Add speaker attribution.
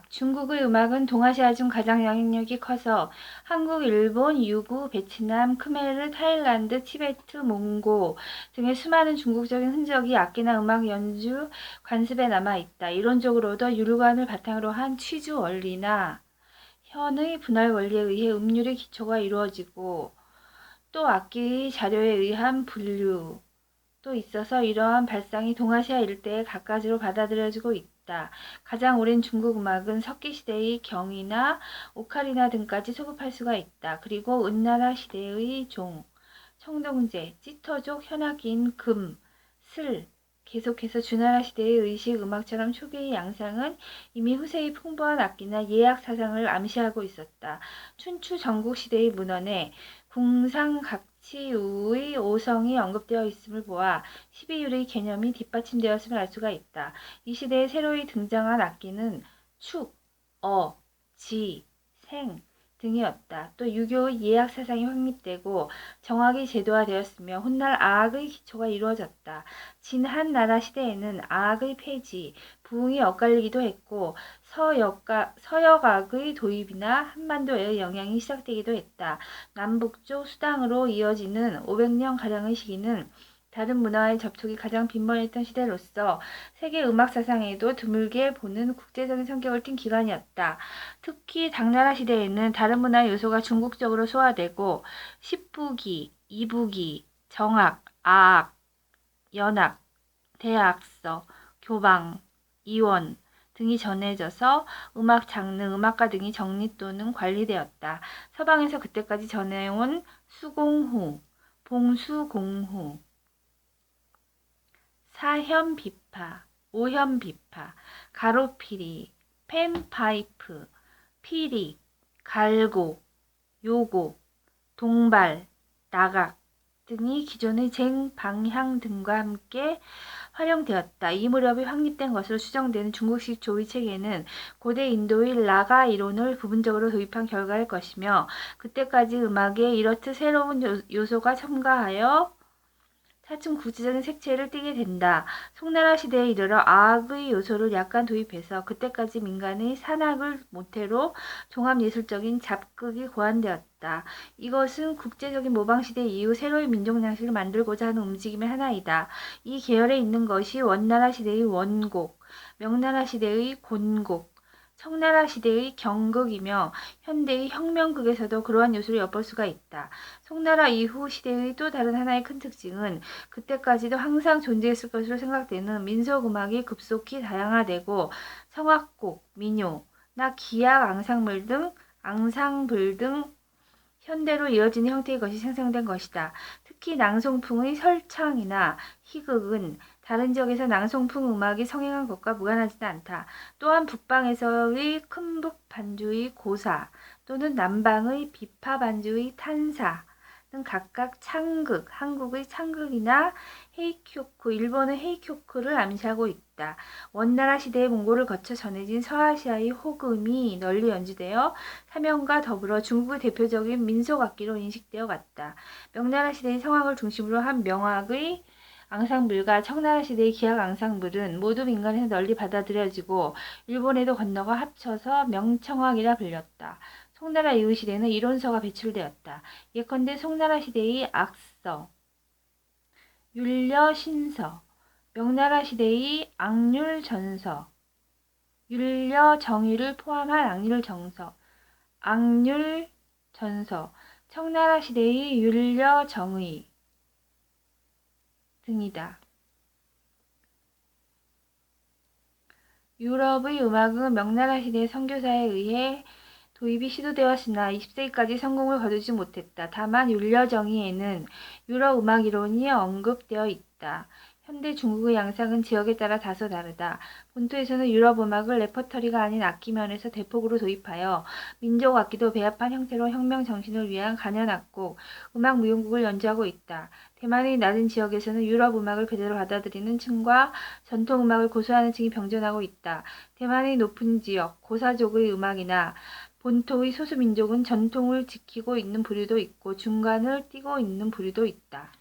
Speaker 1: 중국의 음악은 동아시아 중 가장 영향력이 커서 한국, 일본, 유구, 베트남, 크메르, 타일란드, 티베트, 몽고 등의 수많은 중국적인 흔적이 악기나 음악 연주 관습에 남아있다. 이론적으로도 율관을 바탕으로 한 취주 원리나 현의 분할 원리에 의해 음률의 기초가 이루어지고 또 악기 자료에 의한 분류 또 있어서 이러한 발상이 동아시아 일대에 갖가지로 받아들여지고 있다. 가장 오랜 중국 음악은 석기 시대의 경이나 오카리나 등까지 소급할 수가 있다. 그리고 은나라 시대의 청동제, 찌터족 현악기인 금, 슬, 계속해서 주나라 시대의 의식 음악처럼 초기의 양상은 이미 후세의 풍부한 악기나 예악 사상을 암시하고 있었다. 춘추 전국 시대의 문헌에 궁상각치우의 오성이 언급되어 있음을 보아 12율의 개념이 뒷받침되었음을 알 수가 있다. 이 시대에 새로이 등장한 악기는 축, 지, 생 등이었다. 또 유교의 예악 사상이 확립되고 정악이 제도화되었으며 훗날 아악의 기초가 이루어졌다. 진한나라 시대에는 아악의 폐지, 부흥이 엇갈리기도 했고 서역악의 도입이나 한반도의 영향이 시작되기도 했다. 남북쪽 수당으로 이어지는 500년가량의 시기는 다른 문화와의 접촉이 가장 빈번했던 시대로서 세계 음악 사상에도 드물게 보는 국제적인 성격을 띤 기간이었다. 특히 당나라 시대에는 다른 문화 요소가 중국적으로 소화되고 십부기, 이부기, 정악, 아악, 연악, 대악서, 교방, 이원 등이 전해져서 음악 장르, 음악가 등이 정리 또는 관리되었다. 서방에서 그때까지 전해온 수공후, 봉수공후, 사현비파, 오현비파, 가로피리, 펜파이프, 피리, 갈고, 요고, 동발, 나각 등이 기존의 쟁방향 등과 함께 활용되었다. 이 무렵에 확립된 것으로 추정되는 중국식 조의체계는 고대 인도의 라가 이론을 부분적으로 도입한 결과일 것이며 그때까지 음악에 이렇듯 새로운 요소가 첨가하여 차츰 국제적인 색채를 띠게 된다. 송나라 시대에 이르러 아악의 요소를 약간 도입해서 그때까지 민간의 산악을 모태로 종합예술적인 잡극이 고안되었다. 이것은 국제적인 모방시대 이후 새로운 민족양식을 만들고자 하는 움직임의 하나이다. 이 계열에 있는 것이 원나라 시대의 원곡, 명나라 시대의 곤곡, 청나라 시대의 경극이며 현대의 혁명극에서도 그러한 요소를 엿볼 수가 있다. 송나라 이후 시대의 또 다른 하나의 큰 특징은 그때까지도 항상 존재했을 것으로 생각되는 민속음악이 급속히 다양화되고 성악곡, 민요나 기악 앙상블 등 현대로 이어지는 형태의 것이 생성된 것이다. 특히 낭송풍의 설창이나 희극은 다른 지역에서 낭송풍 음악이 성행한 것과 무관하지는 않다. 또한 북방에서의 큰북 반주의 고사 또는 남방의 비파 반주의 탄사 등 각각 창극, 한국의 창극이나 헤이쿄쿠, 일본의 헤이쿄쿠를 암시하고 있다. 원나라 시대의 몽골을 거쳐 전해진 서아시아의 호금이 널리 연주되어 사면과 더불어 중국의 대표적인 민속악기로 인식되어 갔다. 명나라 시대의 성악을 중심으로 한 명악의 앙상블과 청나라 시대의 기악 앙상블은 모두 민간에서 널리 받아들여지고 일본에도 건너가 합쳐서 명청악이라 불렸다. 송나라 이후 시대는 이론서가 배출되었다. 예컨대 송나라 시대의 악서, 율려신서, 명나라 시대의 악률전서, 율려정의를 포함한 악률전서, 청나라 시대의 율려정의 등이다. 유럽의 음악은 명나라 시대 선교사에 의해 도입이 시도되었으나 20세기까지 성공을 거두지 못했다. 다만 율려정의에는 유럽 음악 이론이 언급되어 있다. 현대 중국의 양상은 지역에 따라 다소 다르다. 본토에서는 유럽 음악을 레퍼터리가 아닌 악기면에서 대폭으로 도입하여 민족 악기도 배합한 형태로 혁명 정신을 위한 간현악곡, 음악 무용곡을 연주하고 있다. 대만의 낮은 지역에서는 유럽 음악을 그대로 받아들이는 층과 전통 음악을 고수하는 층이 병존하고 있다. 대만의 높은 지역, 고사족의 음악이나 본토의 소수민족은 전통을 지키고 있는 부류도 있고 중간을 띠고 있는 부류도 있다.